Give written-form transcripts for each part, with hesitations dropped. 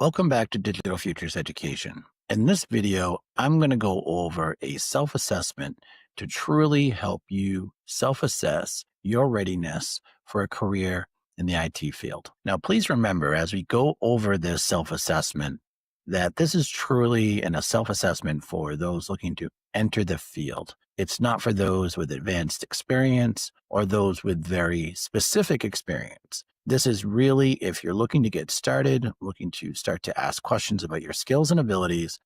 Welcome back to Digital Futures Education. In this video, I'm going to go over a self-assessment to truly help you self-assess your readiness for a career in the IT field. Now, please remember as we go over this self-assessment that this is truly a self-assessment for those looking to enter the field. It's not for those with advanced experience or those with very specific experience. This is really if you're looking to get started, looking to start to ask questions about your skills and abilities,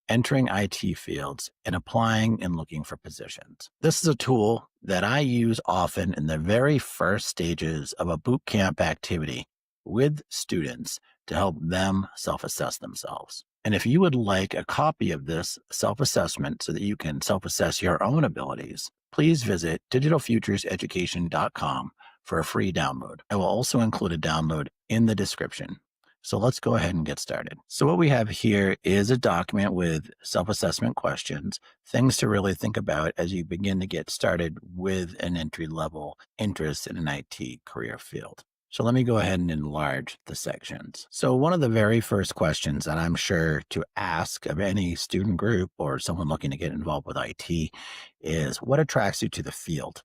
entering IT fields, and applying and looking for positions. This is a tool that I use often in the very first stages of a boot camp activity with students to help them self-assess themselves. And if you would like a copy of this self-assessment so that you can self-assess your own abilities, please visit digitalfutureseducation.com for a free download. I will also include a download in the description. So let's go ahead and get started. So what we have here is a document with self-assessment questions, things to really think about as you begin to get started with an entry-level interest in an IT career field. So let me go ahead and enlarge the sections. So one of the very first questions that I'm sure to ask of any student group or someone looking to get involved with IT is, what attracts you to the field?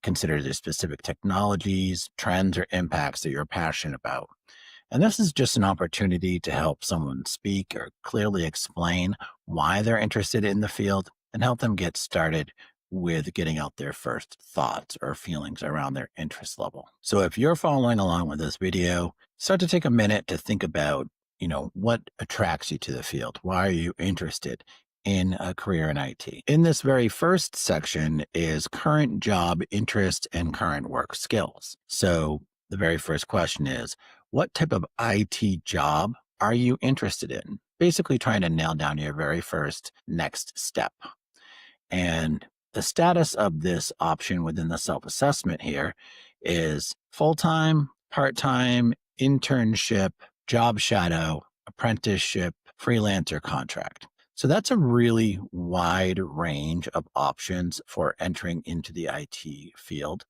Consider the specific technologies, trends, or impacts that you're passionate about. And this is just an opportunity to help someone speak or clearly explain why they're interested in the field and help them get started with getting out their first thoughts or feelings around their interest level. So if you're following along with this video, start to take a minute to think about, what attracts you to the field? Why are you interested in a career in IT? In this very first section is current job interest and current work skills. So the very first question is, what type of IT job are you interested in? Basically trying to nail down your very first next step. And the status of this option within the self-assessment here is full-time, part-time, internship, job shadow, apprenticeship, freelance, or contract. So that's a really wide range of options for entering into the IT field.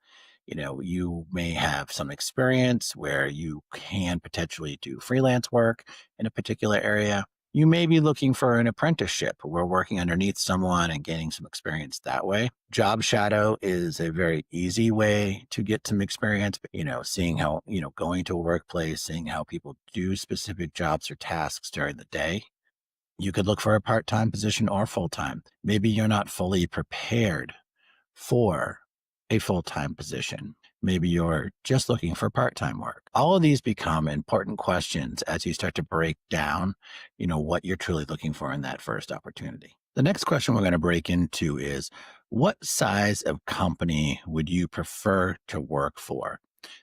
You may have some experience where you can potentially do freelance work in a particular area. You may be looking for an apprenticeship where working underneath someone and gaining some experience that way. Job shadow is a very easy way to get some experience, seeing how, going to a workplace, seeing how people do specific jobs or tasks during the day. You could look for a part-time position or full-time. Maybe you're not fully prepared for a full-time position. Maybe you're just looking for part-time work. All of these become important questions as you start to break down, what you're truly looking for in that first opportunity. The next question we're going to break into is, what size of company would you prefer to work for?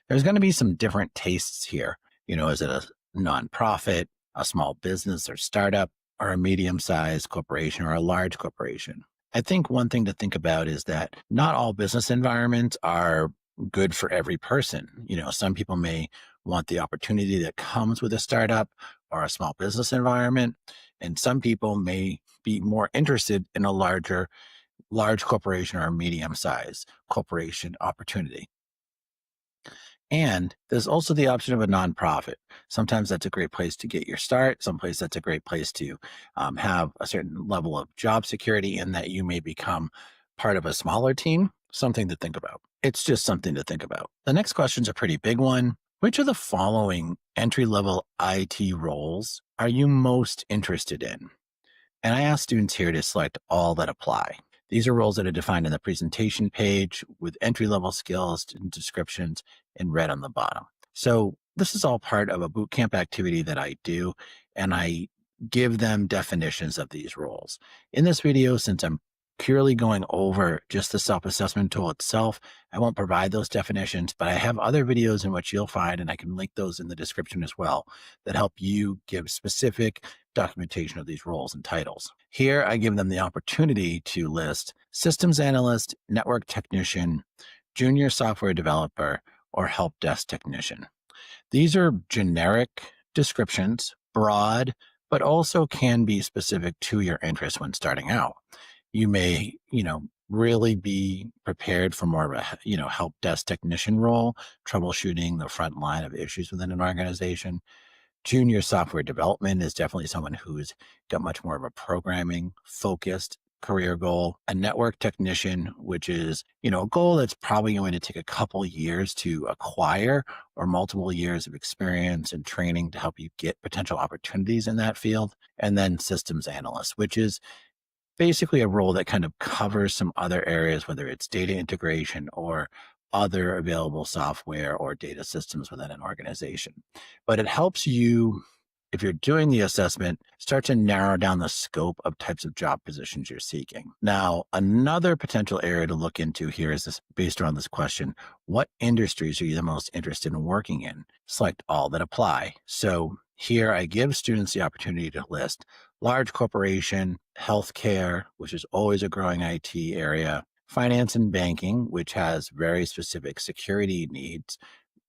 There's going to be some different tastes here. Is it a nonprofit, a small business or startup, or a medium-sized corporation or a large corporation? I think one thing to think about is that not all business environments are good for every person. Some people may want the opportunity that comes with a startup or a small business environment, and some people may be more interested in a large corporation or a medium-sized corporation opportunity. And there's also the option of a nonprofit. Sometimes that's a great place to get your start. Someplace that's a great place to have a certain level of job security in that you may become part of a smaller team. Something to think about. It's just something to think about. The next question is a pretty big one. Which of the following entry-level IT roles are you most interested in? And I ask students here to select all that apply. These are roles that are defined in the presentation page with entry-level skills and descriptions in red on the bottom. So this is all part of a bootcamp activity that I do, and I give them definitions of these roles. In this video, since I'm purely going over just the self-assessment tool itself, I won't provide those definitions, but I have other videos in which you'll find, and I can link those in the description as well, that help you give specific documentation of these roles and titles. Here, I give them the opportunity to list systems analyst, network technician, junior software developer, or help desk technician. These are generic descriptions, broad, but also can be specific to your interest when starting out. You may, really be prepared for more of a, help desk technician role, troubleshooting the front line of issues within an organization. Junior software development is definitely someone who's got much more of a programming focused career goal. A network technician, which is, a goal that's probably going to take a couple years to acquire or multiple years of experience and training to help you get potential opportunities in that field. And then systems analyst, which is basically a role that kind of covers some other areas, whether it's data integration or other available software or data systems within an organization. But it helps you, if you're doing the assessment, start to narrow down the scope of types of job positions you're seeking. Now, another potential area to look into here is this, based around this question: what industries are you the most interested in working in? Select all that apply. So here I give students the opportunity to list large corporation, healthcare, which is always a growing IT area, finance and banking, which has very specific security needs,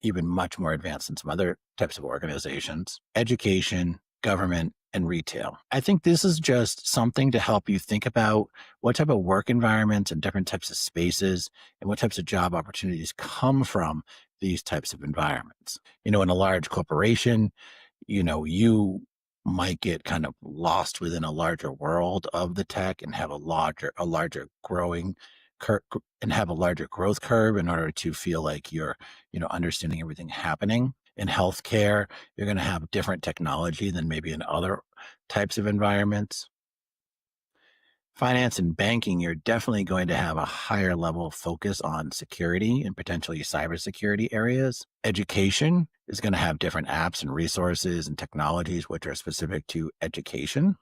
even much more advanced than some other types of organizations, education, government, and retail. I think this is just something to help you think about what type of work environments and different types of spaces and what types of job opportunities come from these types of environments. In a large corporation, you might get kind of lost within a larger world of the tech and have a larger growing curve and have a larger growth curve in order to feel like you're, understanding everything happening. In healthcare, you're going to have different technology than maybe in other types of environments. Finance and banking, you're definitely going to have a higher level of focus on security and potentially cybersecurity areas. Education is going to have different apps and resources and technologies which are specific to education.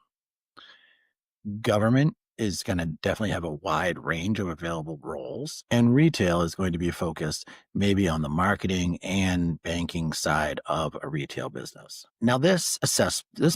Government is going to definitely have a wide range of available roles, and retail is going to be focused maybe on the marketing and banking side of a retail business. Now this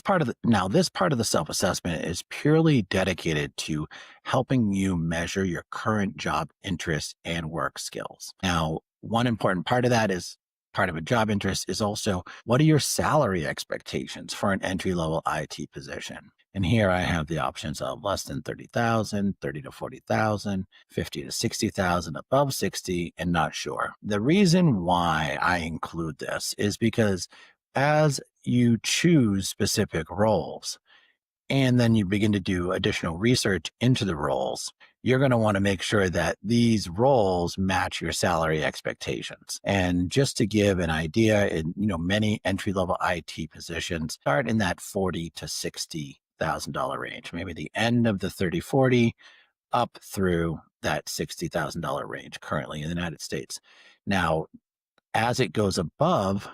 part of the self-assessment is purely dedicated to helping you measure your current job interests and work skills. Now, one important part of that is part of a job interest is also, what are your salary expectations for an entry-level IT position? And here I have the options of less than 30,000, 30 to 40,000, 50 to 60,000, above 60, and not sure. The reason why I include this is because as you choose specific roles, and then you begin to do additional research into the roles, you're going to want to make sure that these roles match your salary expectations. And just to give an idea, many entry-level IT positions start in that 40 to $60,000 range, maybe the end of the 30, 40 up through that $60,000 range currently in the United States. Now, as it goes above,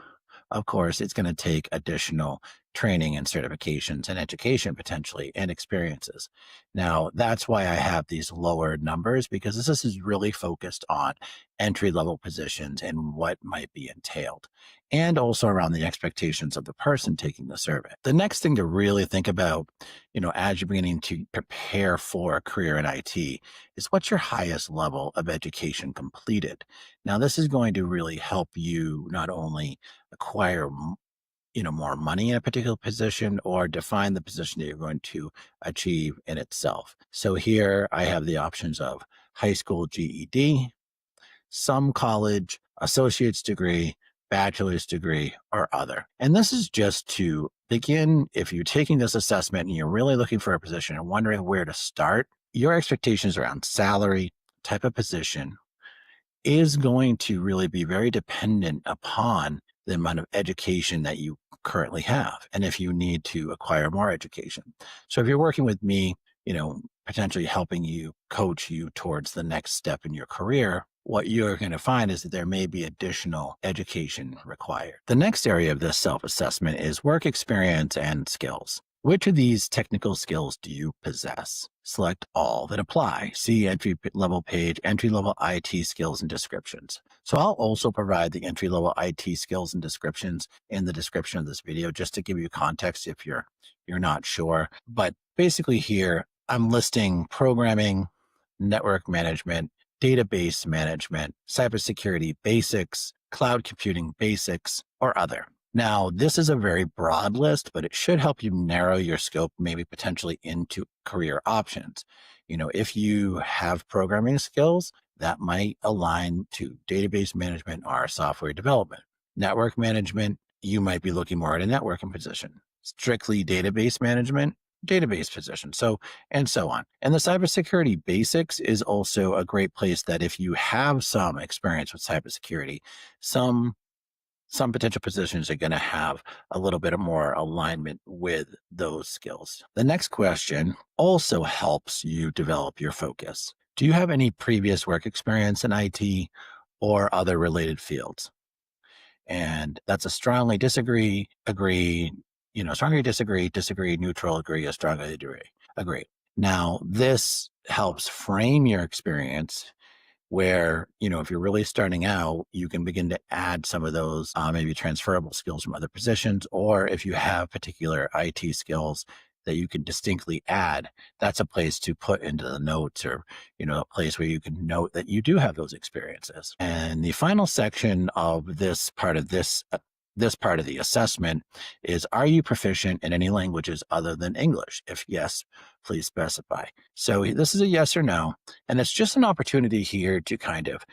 of course, it's going to take additional training and certifications and education potentially and experiences. Now, that's why I have these lower numbers, because this is really focused on entry level positions and what might be entailed, and also around the expectations of the person taking the survey. The next thing to really think about, as you're beginning to prepare for a career in IT, is what's your highest level of education completed. Now, this is going to really help you not only acquire more money in a particular position or define the position that you're going to achieve in itself. So here I have the options of high school GED, some college, associate's degree, bachelor's degree, or other. And this is just to begin, if you're taking this assessment and you're really looking for a position and wondering where to start, your expectations around salary, type of position, is going to really be very dependent upon the amount of education that you currently have, and if you need to acquire more education. So if you're working with me, potentially helping you, coach you towards the next step in your career, what you're going to find is that there may be additional education required. The next area of this self-assessment is work experience and skills. Which of these technical skills do you possess? Select all that apply. See entry-level page, entry-level IT skills and descriptions. So I'll also provide the entry-level IT skills and descriptions in the description of this video, just to give you context if you're not sure. But basically here, I'm listing programming, network management, database management, cybersecurity basics, cloud computing basics, or other. Now, this is a very broad list, but it should help you narrow your scope, maybe potentially into career options. If you have programming skills, that might align to database management or software development. Network management, you might be looking more at a networking position. Strictly database management, database position, and so on. And the cybersecurity basics is also a great place that if you have some experience with cybersecurity, some potential positions are going to have a little bit of more alignment with those skills. The next question also helps you develop your focus. Do you have any previous work experience in IT or other related fields? And that's a strongly disagree, agree, strongly disagree, neutral, agree, or strongly agree. Now, this helps frame your experience where, if you're really starting out, you can begin to add some of those maybe transferable skills from other positions, or if you have particular IT skills that you can distinctly add, that's a place to put into the notes, or, a place where you can note that you do have those experiences. And the final section of this part of the assessment is, are you proficient in any languages other than English? If yes, please specify. So this is a yes or no, and it's just an opportunity here to kind of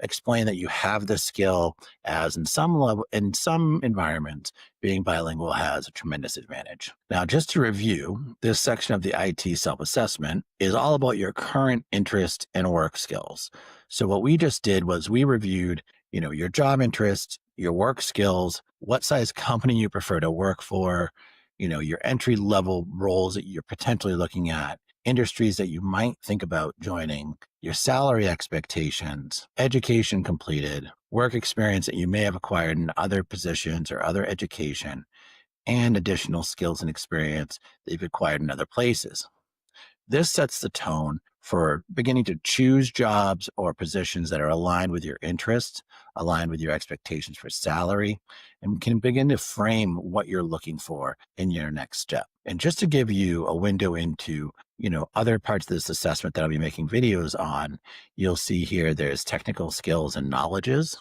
explain that you have this skill, as in some environments, being bilingual has a tremendous advantage. Now, just to review, this section of the IT self-assessment is all about your current interest and work skills. So what we just did was we reviewed your job interests, your work skills, what size company you prefer to work for, your entry level roles that you're potentially looking at, industries that you might think about joining, your salary expectations, education completed, work experience that you may have acquired in other positions or other education, and additional skills and experience that you've acquired in other places. This sets the tone for beginning to choose jobs or positions that are aligned with your interests, aligned with your expectations for salary, and can begin to frame what you're looking for in your next step. And just to give you a window into, other parts of this assessment that I'll be making videos on, you'll see here there's technical skills and knowledges,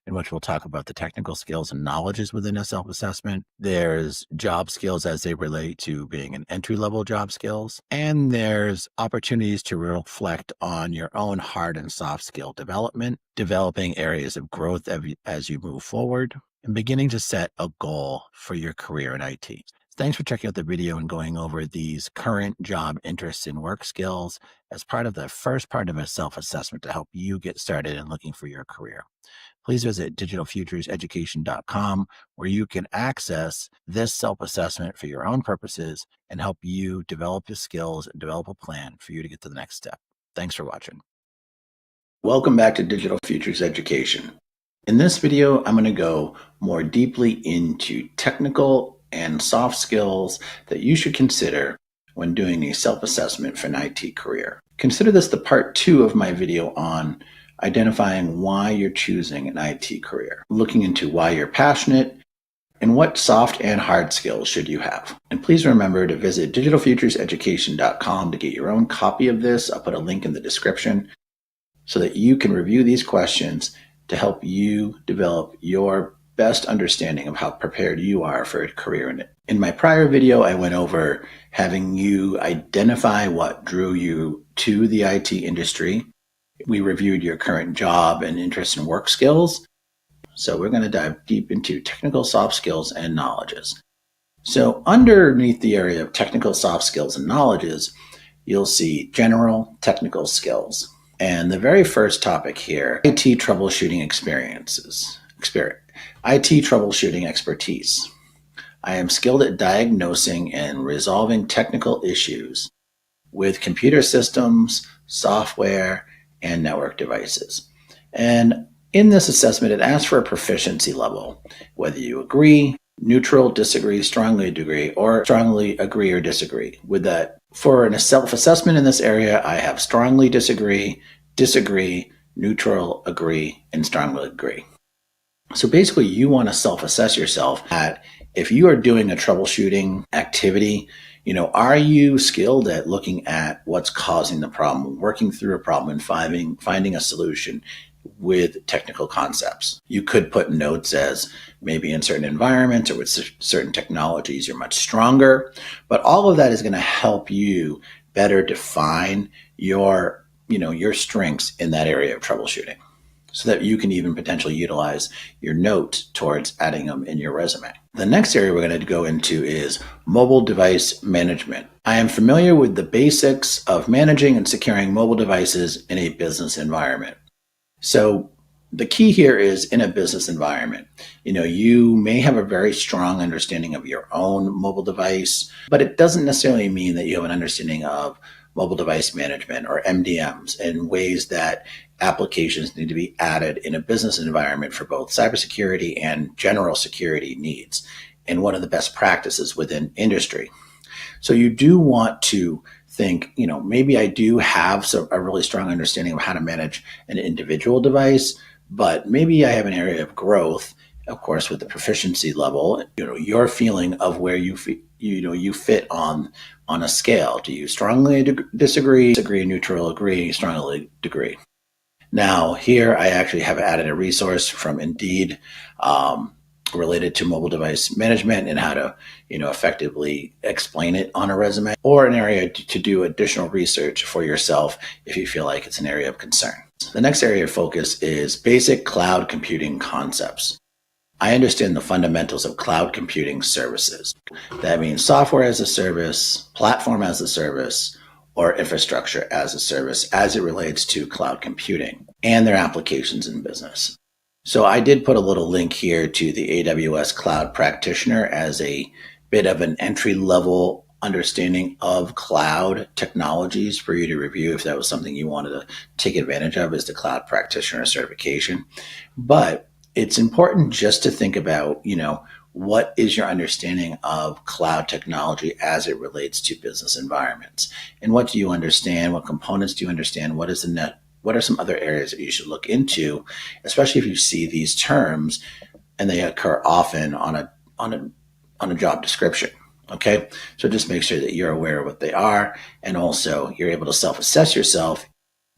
in which we'll talk about the technical skills and knowledges within a self-assessment. There's job skills as they relate to being an entry-level job skills. And there's opportunities to reflect on your own hard and soft skill development, developing areas of growth as you move forward, and beginning to set a goal for your career in IT. Thanks for checking out the video and going over these current job interests and work skills as part of the first part of a self-assessment to help you get started in looking for your career. Please visit digitalfutureseducation.com, where you can access this self-assessment for your own purposes and help you develop your skills and develop a plan for you to get to the next step. Thanks for watching. Welcome back to Digital Futures Education. In this video, I'm going to go more deeply into technical and soft skills that you should consider when doing a self-assessment for an IT career. Consider this the part 2 of my video on identifying why you're choosing an IT career, looking into why you're passionate, and what soft and hard skills should you have. And please remember to visit digitalfutureseducation.com to get your own copy of this. I'll put a link in the description so that you can review these questions to help you develop your best understanding of how prepared you are for a career in it. In my prior video, I went over having you identify what drew you to the IT industry. We reviewed your current job and interest and work skills. So we're going to dive deep into technical soft skills and knowledges. So underneath the area of technical soft skills and knowledges, you'll see general technical skills. And the very first topic here, IT troubleshooting IT troubleshooting expertise. I am skilled at diagnosing and resolving technical issues with computer systems, software, and network devices. And in this assessment, it asks for a proficiency level, whether you agree, neutral, disagree, strongly agree, or strongly agree or disagree. With that, for a self-assessment in this area, I have strongly disagree, neutral, agree, and strongly agree. So basically, you want to self-assess yourself at if you are doing a troubleshooting activity, are you skilled at looking at what's causing the problem, working through a problem, and finding a solution with technical concepts? You could put notes as maybe in certain environments or with certain technologies you're much stronger, but all of that is going to help you better define your strengths in that area of troubleshooting. so that you can even potentially utilize your notes towards adding them in your resume. The next area we're going to go into is mobile device management. I am familiar with the basics of managing and securing mobile devices in a business environment. So the key here is in a business environment. You may have a very strong understanding of your own mobile device, but it doesn't necessarily mean that you have an understanding of mobile device management or MDMs and ways that applications need to be added in a business environment for both cybersecurity and general security needs, and what are the best practices within industry. So you do want to think, maybe I do have a really strong understanding of how to manage an individual device, but maybe I have an area of growth, of course, with the proficiency level, your feeling of where you fit on a scale. Do you strongly disagree, neutral, agree, strongly agree? Now, here I actually have added a resource from Indeed related to mobile device management and how to, effectively explain it on a resume, or an area to do additional research for yourself if you feel like it's an area of concern. The next area of focus is basic cloud computing concepts. I understand the fundamentals of cloud computing services. That means software as a service, platform as a service, or infrastructure as a service as it relates to cloud computing and their applications in business. So I did put a little link here to the AWS Cloud Practitioner as a bit of an entry-level understanding of cloud technologies for you to review if that was something you wanted to take advantage of, is the Cloud Practitioner certification. But it's important just to think about, what is your understanding of cloud technology as it relates to business environments? And what do you understand? What components do you understand? What are some other areas that you should look into, especially if you see these terms and they occur often on a job description? Okay, so just make sure that you're aware of what they are, and also you're able to self-assess yourself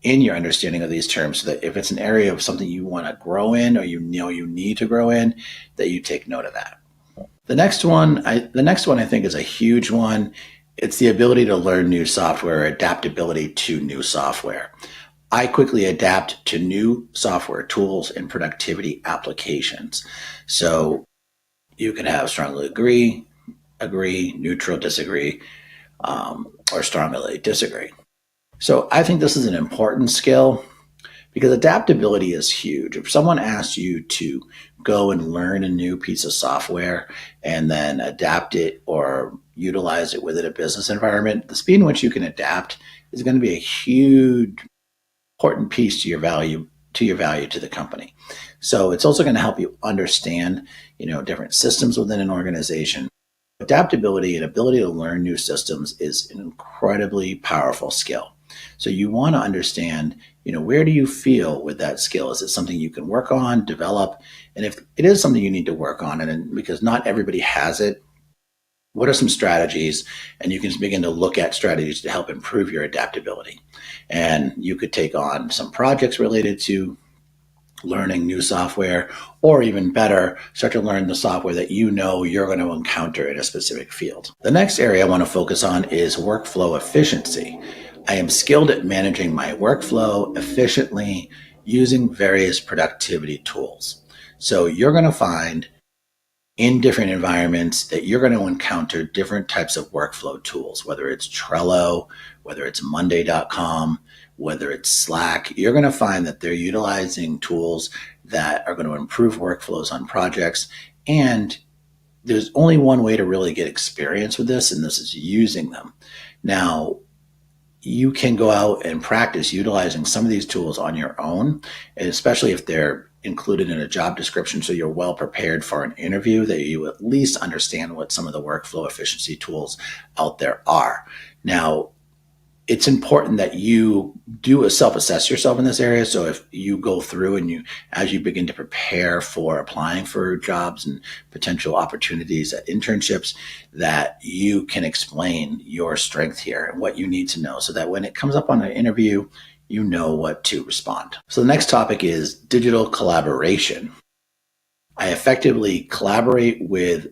in your understanding of these terms, so that if it's an area of something you want to grow in, or you need to grow in, that you take note of that. The next one I think is a huge one. It's the ability to learn new software, or adaptability to new software. I quickly adapt to new software tools and productivity applications. So you can have strongly agree, neutral, disagree, or strongly disagree. So I think this is an important skill because adaptability is huge. If someone asks you to go and learn a new piece of software and then adapt it or utilize it within a business environment, the speed in which you can adapt is going to be a huge, important piece to your value to the company. So it's also going to help you understand, different systems within an organization. Adaptability and ability to learn new systems is an incredibly powerful skill. So you want to understand, where do you feel with that skill? Is it something you can work on, develop? And if it is something you need to work on, and because not everybody has it, what are some strategies? And you can begin to look at strategies to help improve your adaptability. And you could take on some projects related to learning new software, or even better, start to learn the software that you're going to encounter in a specific field. The next area I want to focus on is workflow efficiency. I am skilled at managing my workflow efficiently using various productivity tools. So you're going to find in different environments that you're going to encounter different types of workflow tools, whether it's Trello, whether it's Monday.com, whether it's Slack. You're going to find that they're utilizing tools that are going to improve workflows on projects. And there's only one way to really get experience with this, and this is using them. Now, you can go out and practice utilizing some of these tools on your own, and especially if they're included in a job description, so you're well prepared for an interview, that you at least understand what some of the workflow efficiency tools out there are. Now, it's important that you do self-assess yourself in this area. So if you go through and as you begin to prepare for applying for jobs and potential opportunities at internships, that you can explain your strength here and what you need to know, so that when it comes up on an interview, you know what to respond. So the next topic is digital collaboration. I effectively collaborate with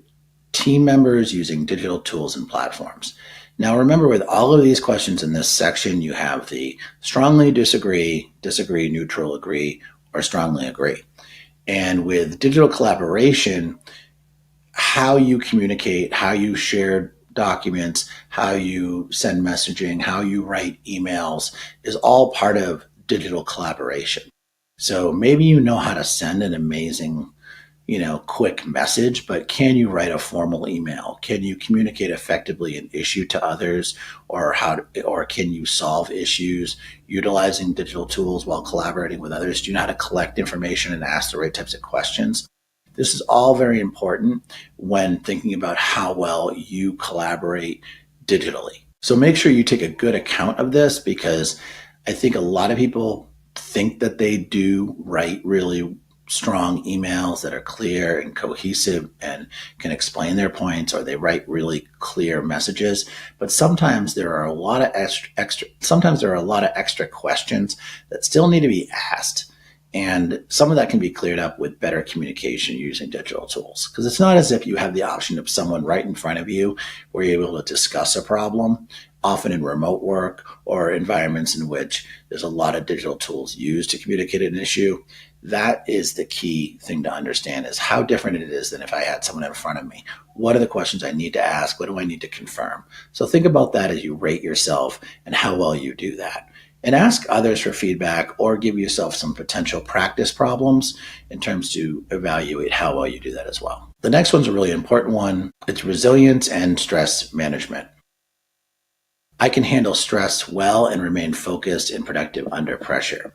team members using digital tools and platforms. Now, remember, with all of these questions in this section, you have the strongly disagree, neutral, agree, or strongly agree. And with digital collaboration, how you communicate, how you share documents, how you send messaging, how you write emails is all part of digital collaboration. So maybe you know how to send an amazing, quick message, but can you write a formal email? Can you communicate effectively an issue to others, or can you solve issues utilizing digital tools while collaborating with others? Do you know how to collect information and ask the right types of questions? This is all very important when thinking about how well you collaborate digitally. So make sure you take a good account of this, because I think a lot of people think that they do write really strong emails that are clear and cohesive and can explain their points, or they write really clear messages. But sometimes there are a lot of extra questions that still need to be asked. And some of that can be cleared up with better communication using digital tools, because it's not as if you have the option of someone right in front of you where you're able to discuss a problem. Often in remote work or environments in which there's a lot of digital tools used to communicate an issue, that is the key thing to understand, is how different it is than if I had someone in front of me. What are the questions I need to ask? What do I need to confirm? So think about that as you rate yourself and how well you do that. And ask others for feedback, or give yourself some potential practice problems in terms to evaluate how well you do that as well. The next one's a really important one. It's resilience and stress management. I can handle stress well and remain focused and productive under pressure.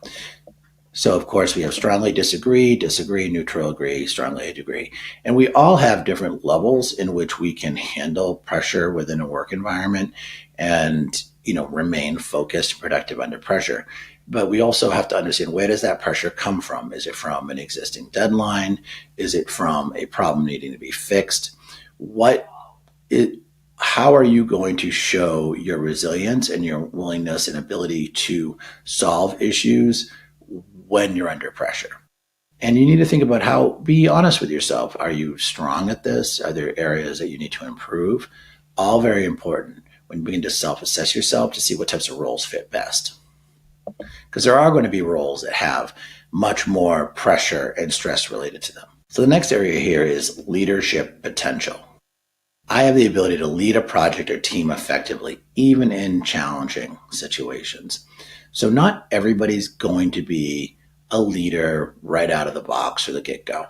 So, of course, we have strongly disagree, neutral agree, strongly agree. And we all have different levels in which we can handle pressure within a work environment and, remain focused and productive under pressure. But we also have to understand, where does that pressure come from? Is it from an existing deadline? Is it from a problem needing to be fixed? How are you going to show your resilience and your willingness and ability to solve issues when you're under pressure? And you need to think about be honest with yourself. Are you strong at this? Are there areas that you need to improve? All very important when you begin to self-assess yourself to see what types of roles fit best. Because there are going to be roles that have much more pressure and stress related to them. So the next area here is leadership potential. I have the ability to lead a project or team effectively, even in challenging situations. So not everybody's going to be a leader right out of the box or the get-go.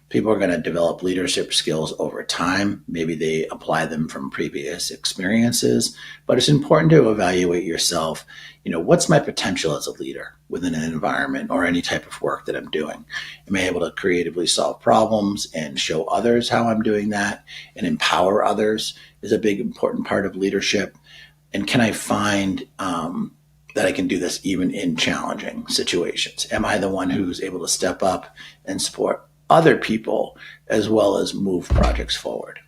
People are going to develop leadership skills over time. Maybe they apply them from previous experiences, but it's important to evaluate yourself. What's my potential as a leader within an environment or any type of work that I'm doing? Am I able to creatively solve problems and show others how I'm doing that, and empower others is a big important part of leadership? And can I find that I can do this even in challenging situations? Am I the one who's able to step up and support other people as well as move projects forward?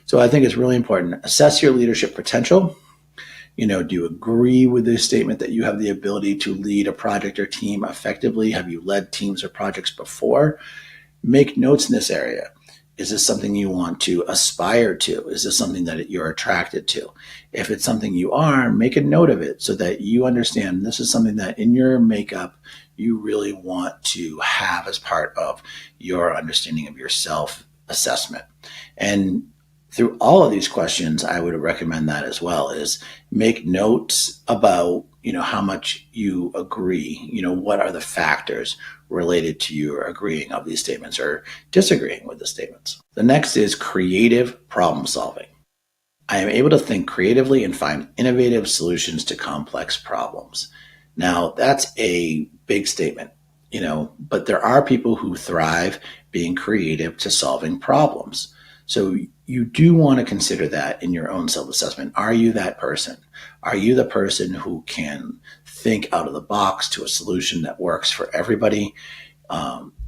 So I think it's really important. Assess your leadership potential. Do you agree with the statement that you have the ability to lead a project or team effectively? Have you led teams or projects before? Make notes in this area. Is this something you want to aspire to? Is this something that you're attracted to? If it's something you are, make a note of it so that you understand this is something that in your makeup you really want to have as part of your understanding of your self-assessment. And through all of these questions, I would recommend that as well, is make notes about, how much you agree, what are the factors related to your agreeing of these statements or disagreeing with the statements. The next is creative problem solving. I am able to think creatively and find innovative solutions to complex problems. Now, that's a big statement, but there are people who thrive being creative to solving problems. So you do want to consider that in your own self-assessment. Are you that person? Are you the person who can think out of the box to a solution that works for everybody?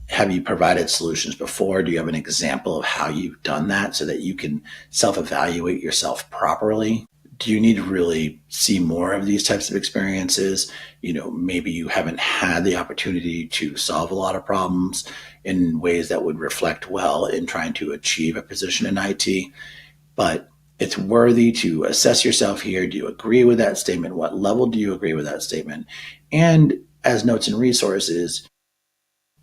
Have you provided solutions before? Do you have an example of how you've done that so that you can self-evaluate yourself properly? Do you need to really see more of these types of experiences? Maybe you haven't had the opportunity to solve a lot of problems in ways that would reflect well in trying to achieve a position in IT, but it's worthy to assess yourself here. Do you agree with that statement? What level do you agree with that statement? And as notes and resources,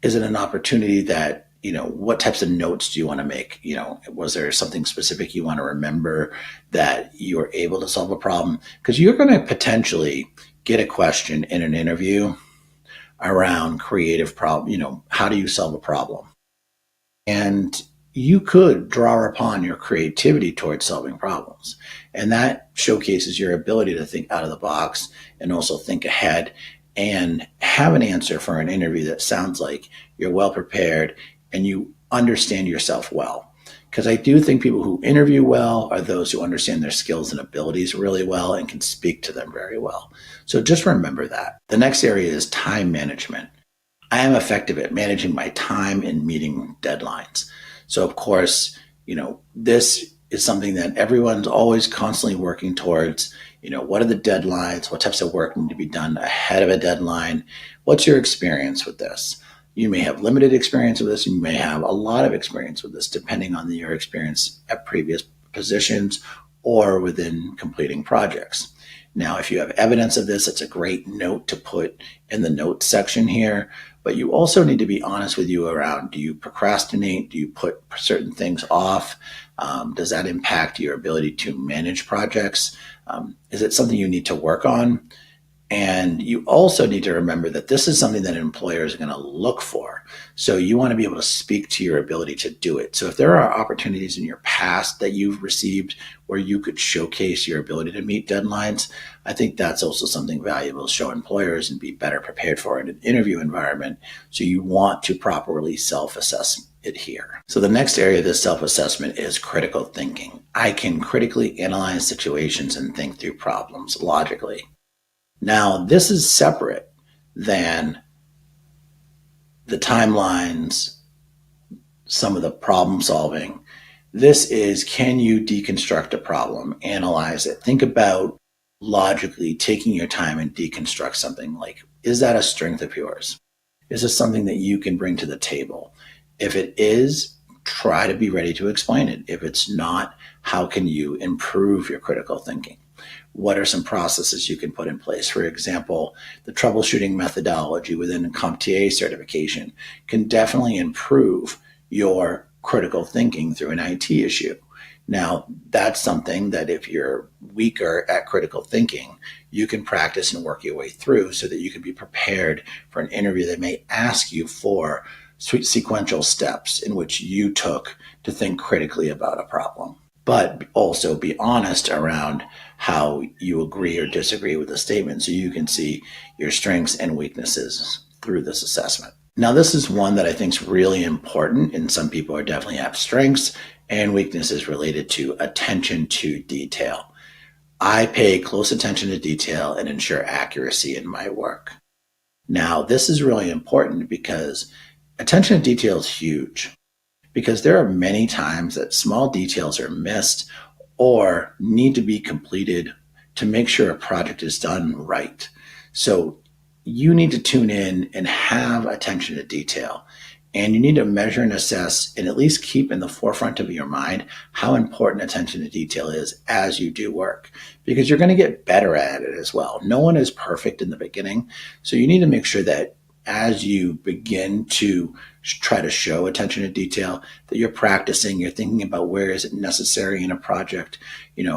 Is it an opportunity that, what types of notes do you want to make? Was there something specific you want to remember that you were able to solve a problem? Because you're going to potentially get a question in an interview around creative problem, how do you solve a problem? And you could draw upon your creativity towards solving problems. And that showcases your ability to think out of the box and also think ahead and have an answer for an interview that sounds like you're well prepared and you understand yourself well. Because I do think people who interview well are those who understand their skills and abilities really well and can speak to them very well. So just remember that. The next area is time management. I am effective at managing my time and meeting deadlines. So, of course, this is something that everyone's always constantly working towards. What are the deadlines? What types of work need to be done ahead of a deadline? What's your experience with this? You may have limited experience with this. You may have a lot of experience with this, depending on your experience at previous positions or within completing projects. Now, if you have evidence of this, it's a great note to put in the notes section here. But you also need to be honest with you around, do you procrastinate? Do you put certain things off? Does that impact your ability to manage projects? Is it something you need to work on? And you also need to remember that this is something that employers are going to look for. So you want to be able to speak to your ability to do it. So if there are opportunities in your past that you've received where you could showcase your ability to meet deadlines, I think that's also something valuable to show employers and be better prepared for in an interview environment. So you want to properly self-assess it here. So the next area of this self-assessment is critical thinking. I can critically analyze situations and think through problems logically. Now, this is separate than the timelines, some of the problem solving. This is, can you deconstruct a problem, analyze it, think about logically taking your time and deconstruct something. Like, is that a strength of yours? Is this something that you can bring to the table? If it is, try to be ready to explain it. If it's not, how can you improve your critical thinking? What are some processes you can put in place? For example, the troubleshooting methodology within CompTIA A certification can definitely improve your critical thinking through an IT issue. Now, that's something that if you're weaker at critical thinking, you can practice and work your way through so that you can be prepared for an interview that may ask you for sequential steps in which you took to think critically about a problem. But also be honest around how you agree or disagree with the statement so you can see your strengths and weaknesses through this assessment. Now, this is one that I think is really important, and some people are definitely have strengths and weaknesses related to attention to detail. I pay close attention to detail and ensure accuracy in my work. Now, this is really important because attention to detail is huge. Because there are many times that small details are missed or need to be completed to make sure a project is done right. So you need to tune in and have attention to detail. And you need to measure and assess and at least keep in the forefront of your mind how important attention to detail is as you do work, because you're going to get better at it as well. No one is perfect in the beginning. So you need to make sure that as you begin to try to show attention to detail, that you're practicing, you're thinking about where is it necessary in a project,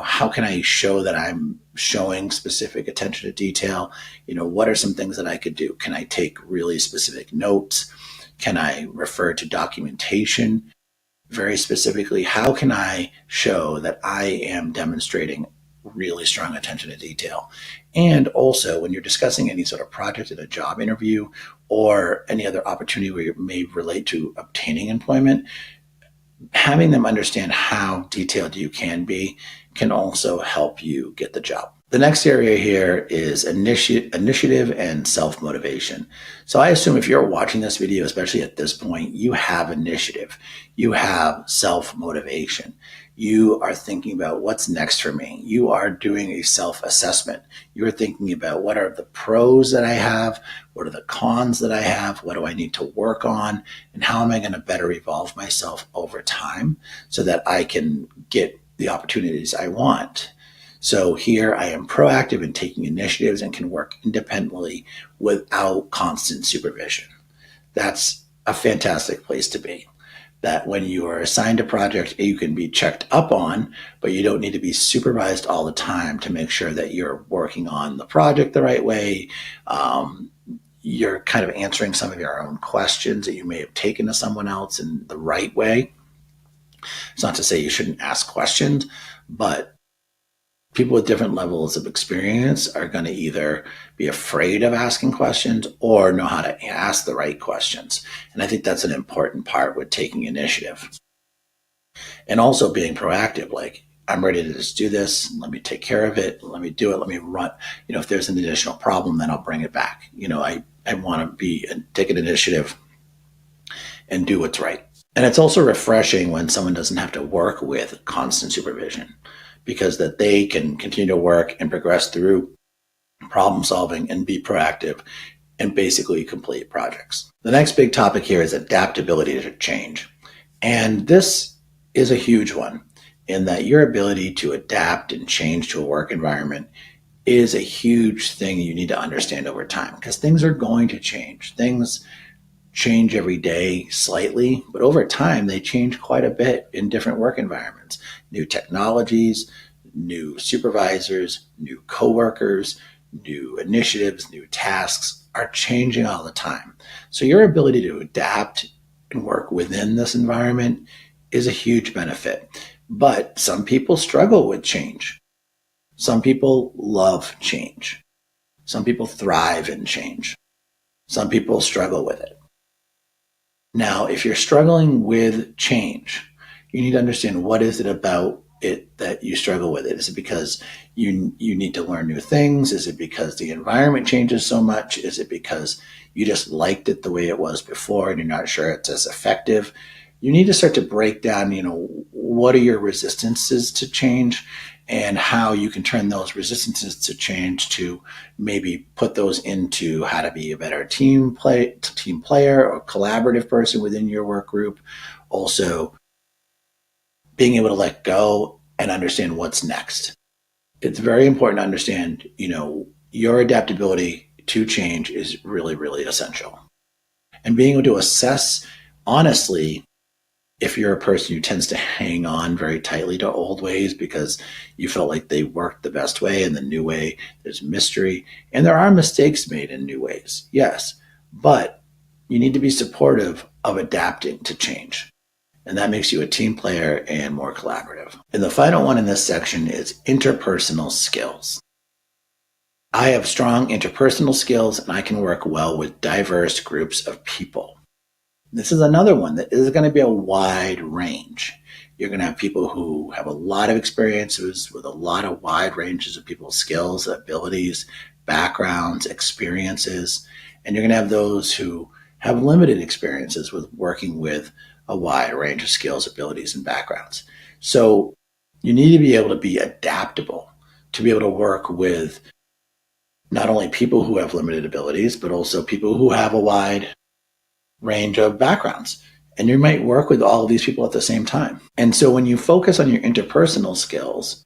how can I show that I'm showing specific attention to detail, what are some things that I could do? Can I take really specific notes? Can I refer to documentation very specifically? How can I show that I am demonstrating really strong attention to detail? And also, when you're discussing any sort of project in a job interview or any other opportunity where you may relate to obtaining employment, having them understand how detailed you can be can also help you get the job. The next area here is initiative and self-motivation. So I assume if you're watching this video, especially at this point, you have initiative, you have self-motivation. You are thinking about what's next for me. You are doing a self-assessment. You're thinking about what are the pros that I have, what are the cons that I have, what do I need to work on, and how am I going to better evolve myself over time so that I can get the opportunities I want. So here I am proactive in taking initiatives and can work independently without constant supervision. That's a fantastic place to be. That when you are assigned a project, you can be checked up on, but you don't need to be supervised all the time to make sure that you're working on the project the right way. You're kind of answering some of your own questions that you may have taken to someone else in the right way. It's not to say you shouldn't ask questions, but people with different levels of experience are going to either be afraid of asking questions or know how to ask the right questions. And I think that's an important part with taking initiative. And also being proactive, like, I'm ready to just do this. Let me take care of it. Let me do it. Let me run. If there's an additional problem, then I'll bring it back. I want to take an initiative and do what's right. And it's also refreshing when someone doesn't have to work with constant supervision, because that they can continue to work and progress through problem solving and be proactive and basically complete projects. The next big topic here is adaptability to change. And this is a huge one, in that your ability to adapt and change to a work environment is a huge thing you need to understand over time, because things are going to change. Things change every day slightly, but over time they change quite a bit in different work environments. New technologies, new supervisors, new coworkers, new initiatives, new tasks are changing all the time. So your ability to adapt and work within this environment is a huge benefit. But some people struggle with change. Some people love change. Some people thrive in change. Some people struggle with it. Now, if you're struggling with change, you need to understand, what is it about it that you struggle with it? Is it because you need to learn new things? Is it because the environment changes so much? Is it because you just liked it the way it was before and you're not sure it's as effective? You need to start to break down, what are your resistances to change, and how you can turn those resistances to change to maybe put those into how to be a better team player or collaborative person within your work group. Also, being able to let go and understand what's next. It's very important to understand, your adaptability to change is really, really essential. And being able to assess honestly, if you're a person who tends to hang on very tightly to old ways because you felt like they worked the best way, and the new way, there's mystery. And there are mistakes made in new ways, yes, but you need to be supportive of adapting to change. And that makes you a team player and more collaborative. And the final one in this section is interpersonal skills. I have strong interpersonal skills, and I can work well with diverse groups of people. This is another one that is going to be a wide range. You're going to have people who have a lot of experiences with a lot of wide ranges of people's skills, abilities, backgrounds, experiences. And you're going to have those who have limited experiences with working with a wide range of skills, abilities, and backgrounds. So you need to be able to be adaptable, to be able to work with not only people who have limited abilities, but also people who have a wide range of backgrounds. And you might work with all of these people at the same time. And so when you focus on your interpersonal skills,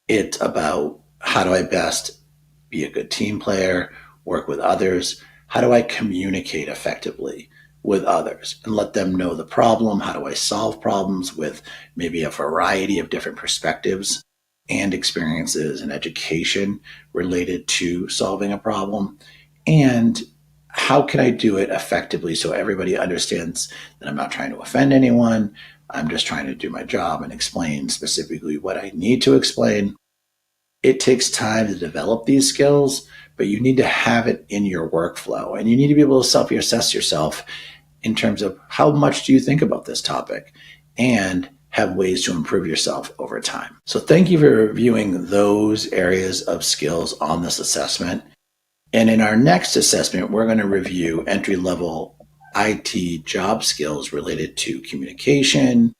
it's about, how do I best be a good team player, work with others? How do I communicate effectively with others and let them know the problem? How do I solve problems with maybe a variety of different perspectives and experiences and education related to solving a problem? And how can I do it effectively so everybody understands that I'm not trying to offend anyone? I'm just trying to do my job and explain specifically what I need to explain. It takes time to develop these skills, but you need to have it in your workflow, and you need to be able to self-assess yourself in terms of, how much do you think about this topic, and have ways to improve yourself over time. So thank you for reviewing those areas of skills on this assessment. And in our next assessment, we're going to review entry-level IT job skills related to communication,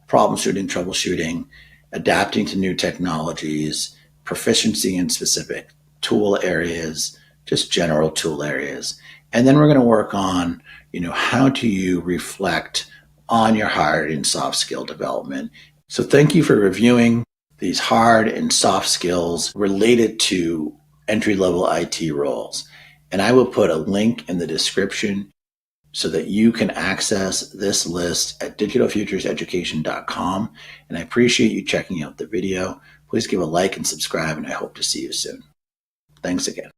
problem-shooting, troubleshooting, adapting to new technologies, proficiency in specific tool areas, just general tool areas. And then we're going to work on, how do you reflect on your hard and soft skill development. So thank you for reviewing these hard and soft skills related to entry-level IT roles. And I will put a link in the description so that you can access this list at digitalfutureseducation.com. And I appreciate you checking out the video. Please give a like and subscribe, and I hope to see you soon. Thanks again.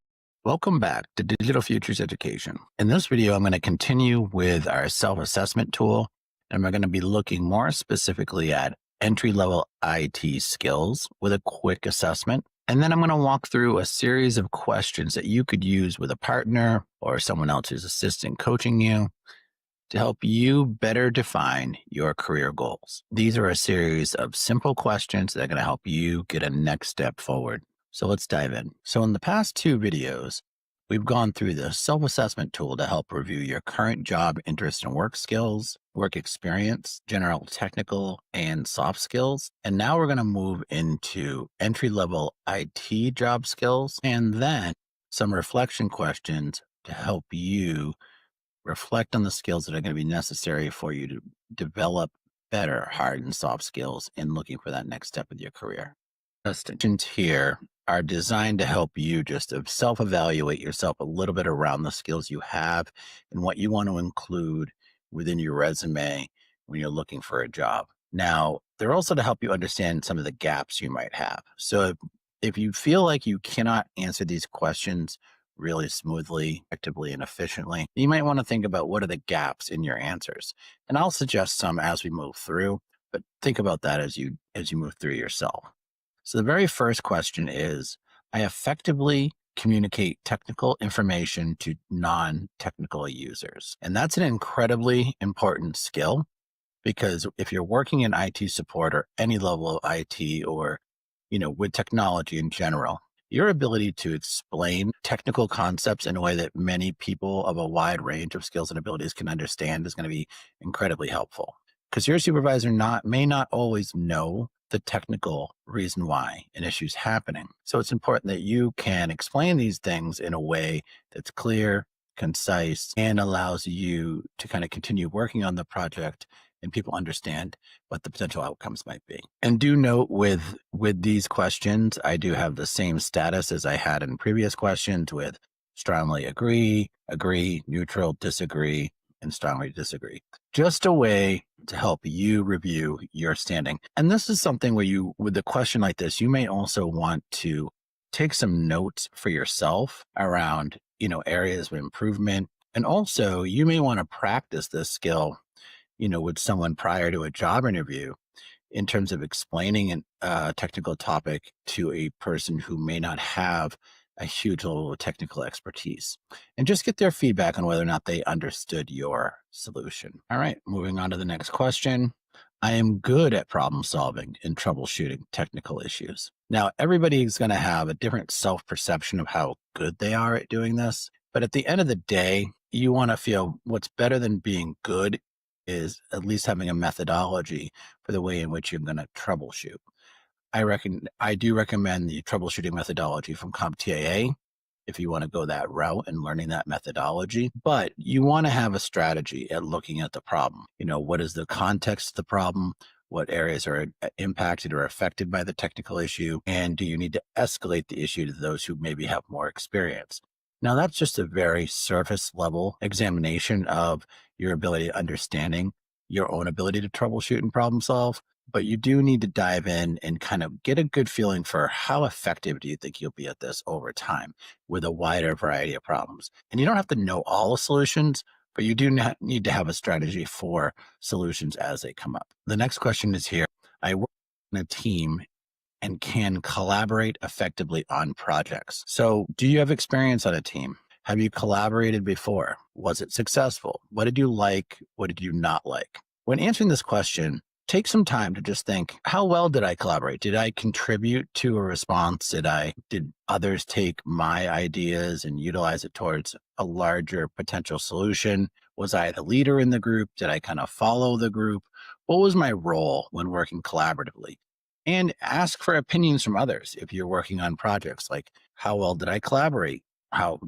Welcome back to Digital Futures Education. In this video, I'm going to continue with our self-assessment tool, and we're going to be looking more specifically at entry-level IT skills with a quick assessment. And then I'm going to walk through a series of questions that you could use with a partner or someone else who's assisting coaching you to help you better define your career goals. These are a series of simple questions that are going to help you get a next step forward. So let's dive in. So in the past 2 videos, we've gone through the self-assessment tool to help review your current job, interest, and work skills, work experience, general technical and soft skills. And now we're going to move into entry-level IT job skills, and then some reflection questions to help you reflect on the skills that are going to be necessary for you to develop better hard and soft skills in looking for that next step of your career. Questions here are designed to help you just self-evaluate yourself a little bit around the skills you have and what you want to include within your resume when you're looking for a job. Now, they're also to help you understand some of the gaps you might have. So if you feel like you cannot answer these questions really smoothly, effectively, and efficiently, you might want to think about what are the gaps in your answers. And I'll suggest some as we move through, but think about that as you move through yourself. So the very first question is, I effectively communicate technical information to non-technical users. And that's an incredibly important skill, because if you're working in IT support or any level of IT, or, with technology in general, your ability to explain technical concepts in a way that many people of a wide range of skills and abilities can understand is going to be incredibly helpful, because your supervisor may not always know the technical reason why an issue is happening. So it's important that you can explain these things in a way that's clear, concise, and allows you to kind of continue working on the project and people understand what the potential outcomes might be. And do note with these questions, I do have the same status as I had in previous questions, with strongly agree, neutral, disagree, and strongly disagree. Just a way to help you review your standing. And this is something where with a question like this, you may also want to take some notes for yourself around, areas of improvement. And also you may want to practice this skill, with someone prior to a job interview, in terms of explaining a technical topic to a person who may not have a huge level of technical expertise, and just get their feedback on whether or not they understood your solution. All right, moving on to the next question. I am good at problem solving and troubleshooting technical issues. Now, everybody is going to have a different self-perception of how good they are at doing this, but at the end of the day, you want to feel what's better than being good is at least having a methodology for the way in which you're going to troubleshoot. I do recommend the troubleshooting methodology from CompTIA A if you want to go that route and learning that methodology. But you want to have a strategy at looking at the problem. What is the context of the problem? What areas are impacted or affected by the technical issue? And do you need to escalate the issue to those who maybe have more experience? Now, that's just a very surface level examination of your ability to understanding your own ability to troubleshoot and problem solve. But you do need to dive in and kind of get a good feeling for how effective do you think you'll be at this over time with a wider variety of problems. And you don't have to know all the solutions, but you do not need to have a strategy for solutions as they come up. The next question is here. I work in a team and can collaborate effectively on projects. So do you have experience on a team? Have you collaborated before? Was it successful? What did you like? What did you not like? When answering this question, take some time to just think, how well did I collaborate? Did I contribute to a response? Did others take my ideas and utilize it towards a larger potential solution? Was I the leader in the group? Did I kind of follow the group? What was my role when working collaboratively? And ask for opinions from others if you're working on projects, like, how well did I collaborate? How,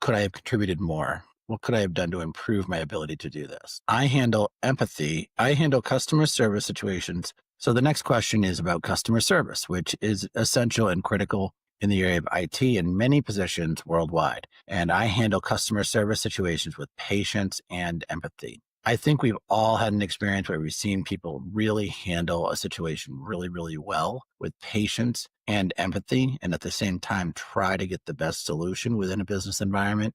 could I have contributed more? What could I have done to improve my ability to do this? I handle empathy. I handle customer service situations. So the next question is about customer service, which is essential and critical in the area of IT in many positions worldwide, and I handle customer service situations with patience and empathy. I think we've all had an experience where we've seen people really handle a situation really, really well with patience and empathy, and at the same time, try to get the best solution within a business environment.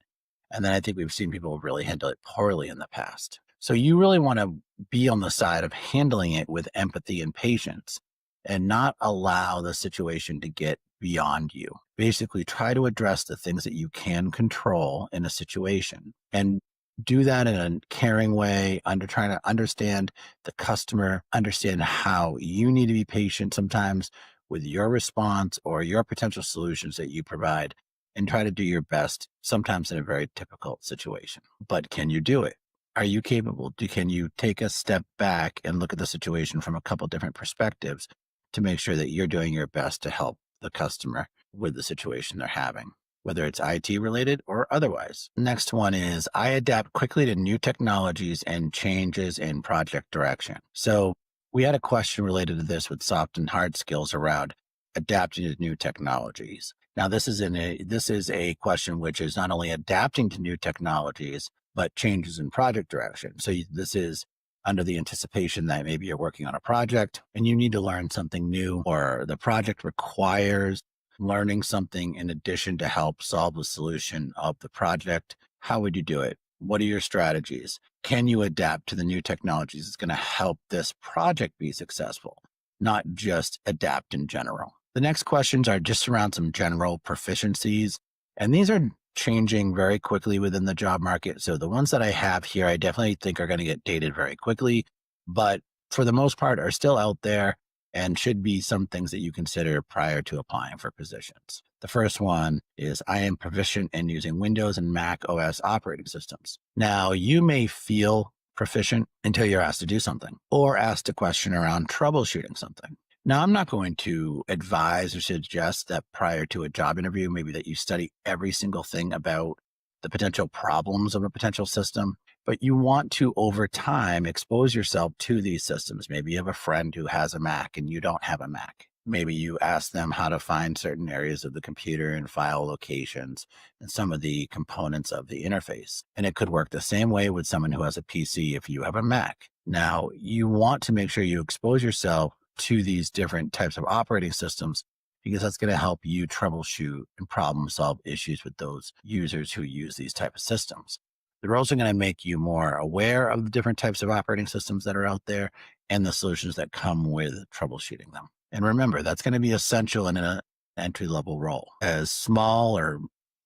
And then I think we've seen people really handle it poorly in the past. So you really want to be on the side of handling it with empathy and patience and not allow the situation to get beyond you. Basically, try to address the things that you can control in a situation and do that in a caring way, trying to understand the customer, understand how you need to be patient sometimes with your response or your potential solutions that you provide, and try to do your best, sometimes in a very difficult situation. But can you do it? Are you capable? Can you take a step back and look at the situation from a couple different perspectives to make sure that you're doing your best to help the customer with the situation they're having, whether it's IT related or otherwise? Next one is I adapt quickly to new technologies and changes in project direction. So we had a question related to this with soft and hard skills around adapting to new technologies. Now, this is a question which is not only adapting to new technologies, but changes in project direction. So this is under the anticipation that maybe you're working on a project and you need to learn something new, or the project requires learning something in addition to help solve the solution of the project. How would you do it? What are your strategies? Can you adapt to the new technologies that's going to help this project be successful, not just adapt in general? The next questions are just around some general proficiencies, and these are changing very quickly within the job market. So the ones that I have here, I definitely think are going to get dated very quickly, but for the most part are still out there and should be some things that you consider prior to applying for positions. The first one is I am proficient in using Windows and Mac OS operating systems. Now, you may feel proficient until you're asked to do something or asked a question around troubleshooting something. Now, I'm not going to advise or suggest that prior to a job interview, maybe that you study every single thing about the potential problems of a potential system, but you want to, over time, expose yourself to these systems. Maybe you have a friend who has a Mac and you don't have a Mac. Maybe you ask them how to find certain areas of the computer and file locations and some of the components of the interface. And it could work the same way with someone who has a PC if you have a Mac. Now, you want to make sure you expose yourself to these different types of operating systems, because that's going to help you troubleshoot and problem solve issues with those users who use these type of systems. They're also going to make you more aware of the different types of operating systems that are out there and the solutions that come with troubleshooting them. And remember, that's going to be essential in an entry level role. As small or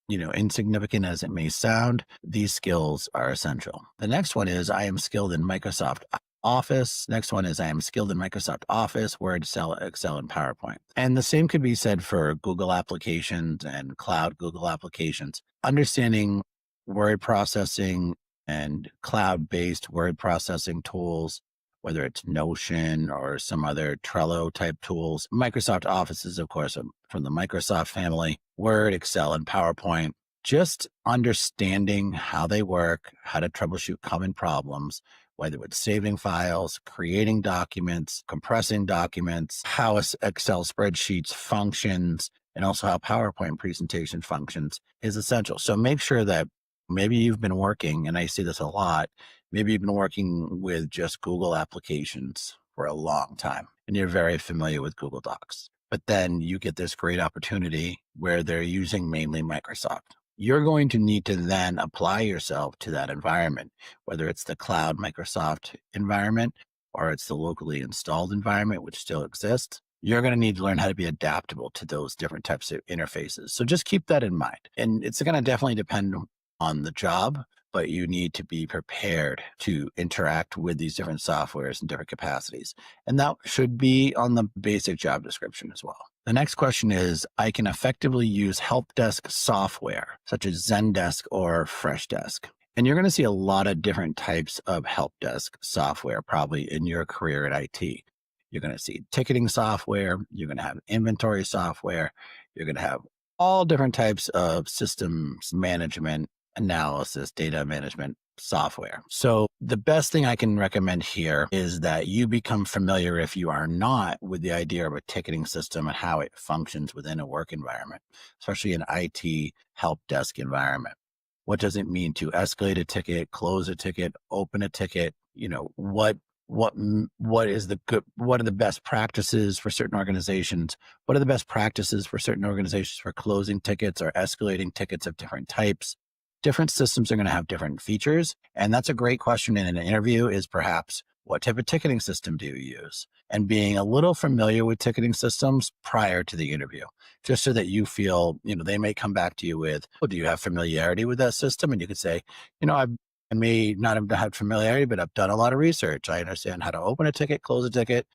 insignificant as it may sound, these skills are essential. The next one is I am skilled in Microsoft Office. Next one is I am skilled in Microsoft Office, Word, Excel, and PowerPoint. And the same could be said for Google applications and cloud Google applications. Understanding word processing and cloud-based word processing tools, whether it's Notion or some other Trello type tools. Microsoft Office is, of course, from the Microsoft family. Word, Excel, and PowerPoint. Just understanding how they work, how to troubleshoot common problems, whether it's saving files, creating documents, compressing documents, how Excel spreadsheets functions, and also how PowerPoint presentation functions is essential. So make sure that maybe you've been working, and I see this a lot, maybe you've been working with just Google applications for a long time, and you're very familiar with Google Docs. But then you get this great opportunity where they're using mainly Microsoft. You're going to need to then apply yourself to that environment, whether it's the cloud Microsoft environment or it's the locally installed environment, which still exists. You're going to need to learn how to be adaptable to those different types of interfaces. So just keep that in mind. And it's going to definitely depend on the job, but you need to be prepared to interact with these different softwares in different capacities. And that should be on the basic job description as well. The next question is, I can effectively use help desk software such as Zendesk or Freshdesk. And you're going to see a lot of different types of help desk software probably in your career at IT. You're going to see ticketing software. You're going to have inventory software. You're going to have all different types of systems management analysis, data management software. So the best thing I can recommend here is that you become familiar, if you are not, with the idea of a ticketing system and how it functions within a work environment, especially an IT help desk environment. What does it mean to escalate a ticket, close a ticket, open a ticket? What is the good, what are the best practices for certain organizations? What are the best practices for certain organizations for closing tickets or escalating tickets of different types? Different systems are going to have different features. And that's a great question in an interview, is perhaps, what type of ticketing system do you use? And being a little familiar with ticketing systems prior to the interview, just so that you feel, they may come back to you with, do you have familiarity with that system? And you could say, I may not have had familiarity, but I've done a lot of research. I understand how to open a ticket, close a ticket,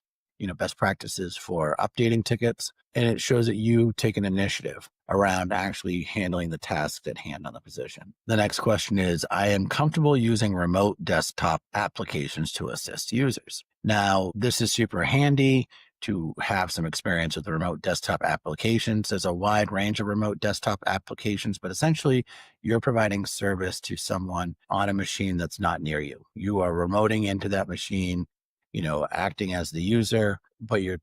best practices for updating tickets. And it shows that you take an initiative around actually handling the tasks at hand on the position. The next question is, I am comfortable using remote desktop applications to assist users. Now, this is super handy to have some experience with the remote desktop applications. There's a wide range of remote desktop applications, but essentially you're providing service to someone on a machine that's not near you. You are remoting into that machine, acting as the user, but you're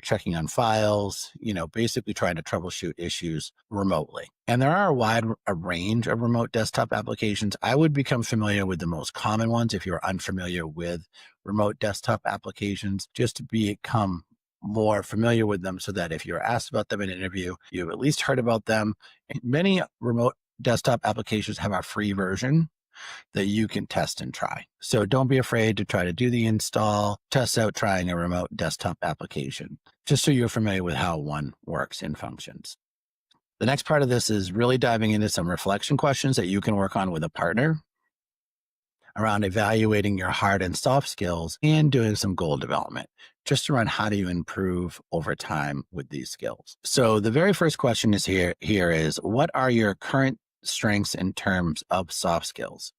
checking on files, basically trying to troubleshoot issues remotely. And there are a range of remote desktop applications. I would become familiar with the most common ones if you're unfamiliar with remote desktop applications, just to become more familiar with them, so that if you're asked about them in an interview, you've at least heard about them. And many remote desktop applications have a free version that you can test and try. So don't be afraid to try to do the install, test out trying a remote desktop application, just so you're familiar with how one works and functions. The next part of this is really diving into some reflection questions that you can work on with a partner around evaluating your hard and soft skills and doing some goal development, just around how do you improve over time with these skills. So the very first question is here is, what are your current strengths in terms of soft skills?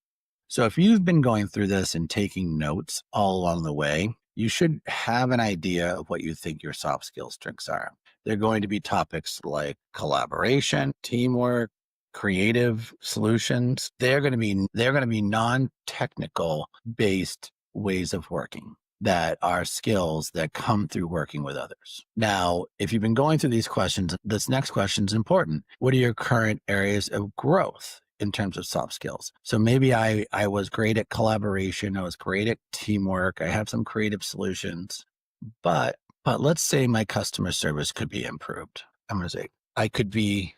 So if you've been going through this and taking notes all along the way, you should have an idea of what you think your soft skill strengths are. They're going to be topics like collaboration, teamwork, creative solutions. They're going to be non-technical based ways of working that are skills that come through working with others. Now, if you've been going through these questions, this next question is important. What are your current areas of growth in terms of soft skills? So maybe I was great at collaboration. I was great at teamwork. I have some creative solutions, but let's say my customer service could be improved. I'm going to say I could be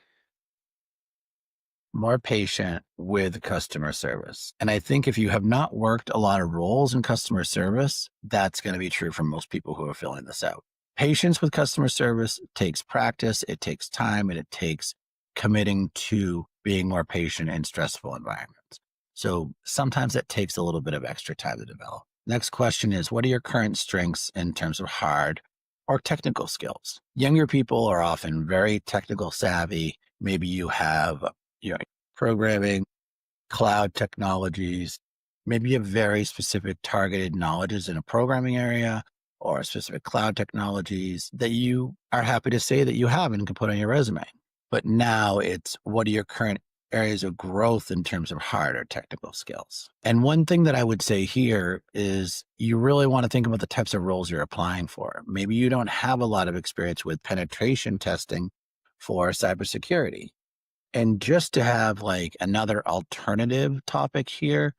more patient with customer service. And I think if you have not worked a lot of roles in customer service, that's going to be true for most people who are filling this out. Patience with customer service takes practice, it takes time, and it takes committing to being more patient in stressful environments. So sometimes that takes a little bit of extra time to develop. Next question is, what are your current strengths in terms of hard or technical skills? Younger people are often very technical savvy. Maybe you have programming, cloud technologies, maybe you have very specific targeted knowledges in a programming area or specific cloud technologies that you are happy to say that you have and can put on your resume. But now it's, what are your current areas of growth in terms of hard or technical skills? And one thing that I would say here is you really want to think about the types of roles you're applying for. Maybe you don't have a lot of experience with penetration testing for cybersecurity. And just to have like another alternative topic here,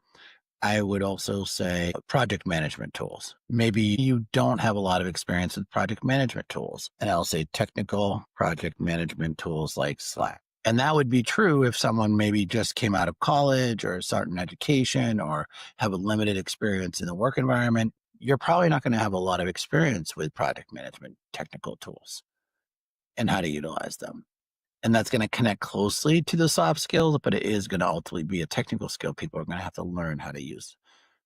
I would also say project management tools. Maybe you don't have a lot of experience with project management tools, and I'll say technical project management tools like Slack. And that would be true if someone maybe just came out of college or starting education or have a limited experience in the work environment. You're probably not going to have a lot of experience with project management technical tools and how to utilize them. And that's going to connect closely to the soft skills, but it is going to ultimately be a technical skill. People are going to have to learn how to use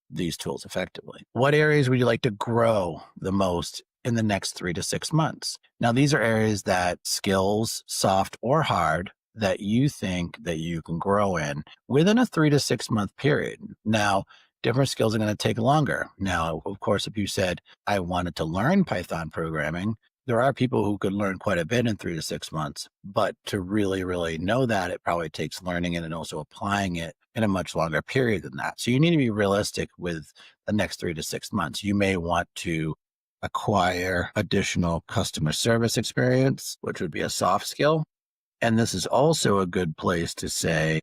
these tools effectively. What areas would you like to grow the most in the next 3 to 6 months? Now, these are areas that skills, soft or hard, that you think that you can grow in within a 3 to 6 month period. Now, different skills are going to take longer. Now, of course, if you said, I wanted to learn Python programming, There are people who could learn quite a bit in 3 to 6 months, but to really, really know that, it probably takes learning it and also applying it in a much longer period than that. So you need to be realistic with the next 3 to 6 months. You may want to acquire additional customer service experience, which would be a soft skill. And this is also a good place to say,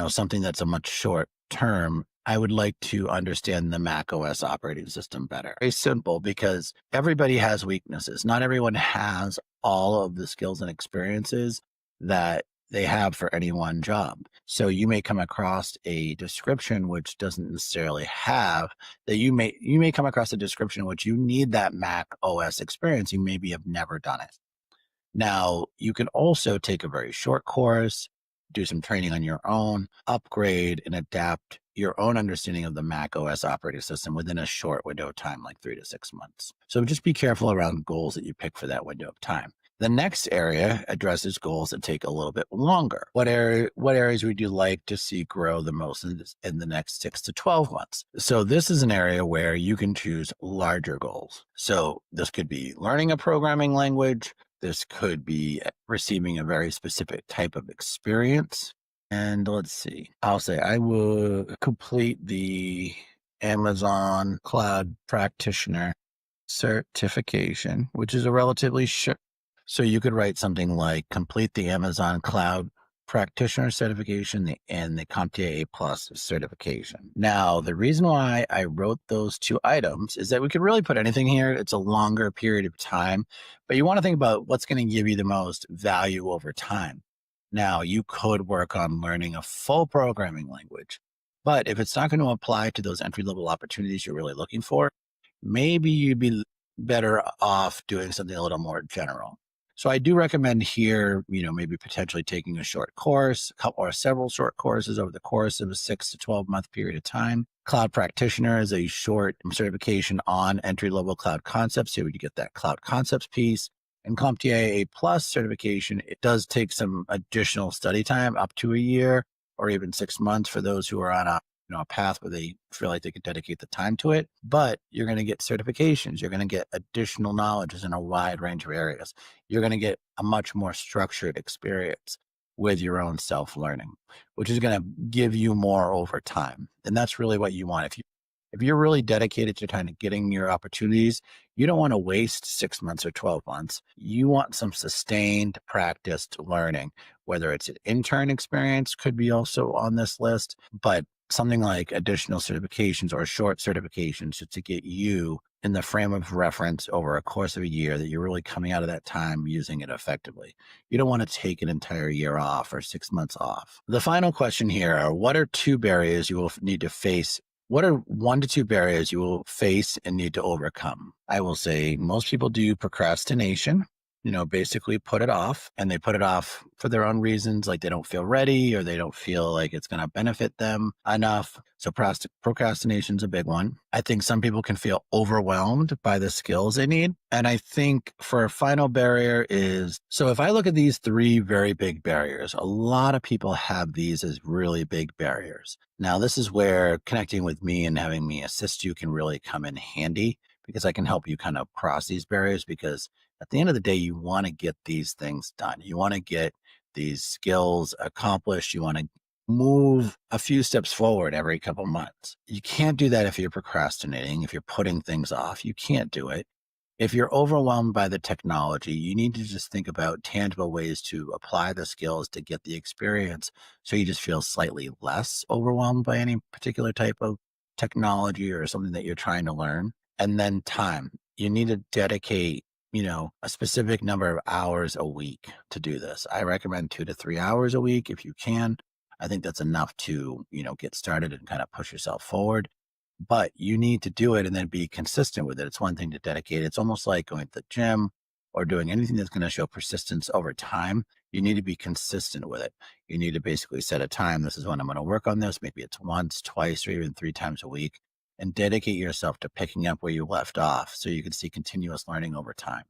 something that's a much short term. I would like to understand the macOS operating system better. Very simple, because everybody has weaknesses. Not everyone has all of the skills and experiences that they have for any one job. So you may come across a description which doesn't necessarily have that. You may come across a description which you need that Mac OS experience. You maybe have never done it. Now, you can also take a very short course, do some training on your own, upgrade and adapt your own understanding of the Mac OS operating system within a short window of time, like 3 to 6 months. So just be careful around goals that you pick for that window of time. The next area addresses goals that take a little bit longer. What areas would you like to see grow the most in the next 6 to 12 months? So this is an area where you can choose larger goals. So this could be learning a programming language. This could be receiving a very specific type of experience. And let's see, I'll say I will complete the Amazon Cloud Practitioner certification, which is a relatively short. So you could write something like complete the Amazon Cloud Practitioner certification and the CompTIA A plus certification. Now, the reason why I wrote those two items is that we could really put anything here. It's a longer period of time, but you want to think about what's going to give you the most value over time. Now, you could work on learning a full programming language, but if it's not going to apply to those entry-level opportunities you're really looking for, maybe you'd be better off doing something a little more general. So I do recommend here, maybe potentially taking a short course, a couple or several short courses over the course of a 6 to 12 month period of time. Cloud Practitioner is a short certification on entry-level cloud concepts. So you get that cloud concepts piece. And CompTIA A plus certification, it does take some additional study time, up to a year or even 6 months for those who are on a path where they feel like they could dedicate the time to it. But you're going to get certifications. You're going to get additional knowledge in a wide range of areas. You're going to get a much more structured experience with your own self-learning, which is going to give you more over time. And that's really what you want. If you're really dedicated to kind of getting your opportunities, you don't want to waste 6 months or 12 months. You want some sustained practiced learning, whether it's an intern experience could be also on this list, but something like additional certifications or short certifications just to get you in the frame of reference over a course of a year that you're really coming out of that time using it effectively. You don't want to take an entire year off or 6 months off. The final question here are, what are 2 barriers you will need to face? What are 1 to 2 barriers you will face and need to overcome? I will say most people do procrastination, basically put it off, and they put it off for their own reasons, like they don't feel ready or they don't feel like it's going to benefit them enough. So procrastination is a big one. I think some people can feel overwhelmed by the skills they need. And I think for a final barrier is, so if I look at these 3 very big barriers, a lot of people have these as really big barriers. Now, this is where connecting with me and having me assist you can really come in handy, because I can help you kind of cross these barriers, because at the end of the day, you want to get these things done. You want to get these skills accomplished. You want to move a few steps forward every couple months. You can't do that if you're procrastinating, if you're putting things off. You can't do it. If you're overwhelmed by the technology, you need to just think about tangible ways to apply the skills to get the experience, so you just feel slightly less overwhelmed by any particular type of technology or something that you're trying to learn. And then time. You need to dedicate a specific number of hours a week to do this. I recommend 2 to 3 hours a week if you can. I think that's enough to, get started and kind of push yourself forward. But you need to do it and then be consistent with it. It's one thing to dedicate. It's almost like going to the gym or doing anything that's going to show persistence over time. You need to be consistent with it. You need to basically set a time. This is when I'm going to work on this. Maybe it's once, twice, or even 3 times a week, and dedicate yourself to picking up where you left off so you can see continuous learning over time.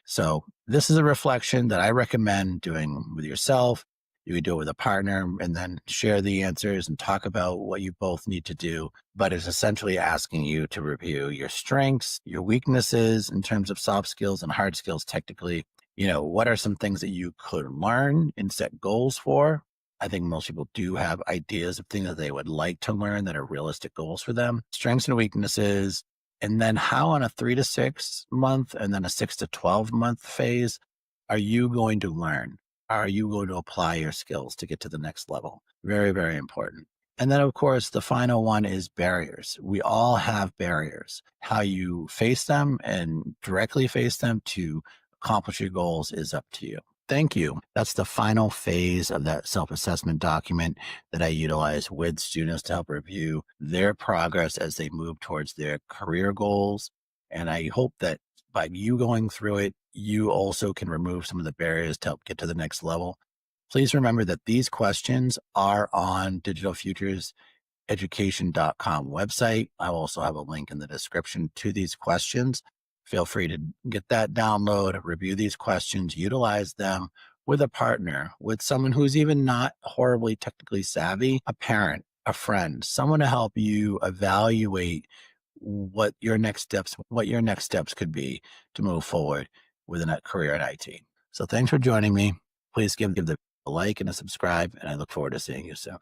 So this is a reflection that I recommend doing with yourself. You could do it with a partner and then share the answers and talk about what you both need to do. But it's essentially asking you to review your strengths, your weaknesses in terms of soft skills and hard skills technically. What are some things that you could learn and set goals for? I think most people do have ideas of things that they would like to learn that are realistic goals for them, strengths and weaknesses, and then how on a 3 to 6 month and then a 6 to 12 month phase are you going to learn? Are you going to apply your skills to get to the next level? Very, very important. And then, of course, the final one is barriers. We all have barriers. How you face them and directly face them to accomplish your goals is up to you. Thank you. That's the final phase of that self-assessment document that I utilize with students to help review their progress as they move towards their career goals. And I hope that by you going through it, you also can remove some of the barriers to help get to the next level. Please remember that these questions are on digitalfutureseducation.com website. I will also have a link in the description to these questions. Feel free to get that download, review these questions, utilize them with a partner, with someone who's even not horribly technically savvy, a parent, a friend, someone to help you evaluate what your next steps could be to move forward with a career in IT. So thanks for joining me. Please give the a like and a subscribe, and I look forward to seeing you soon.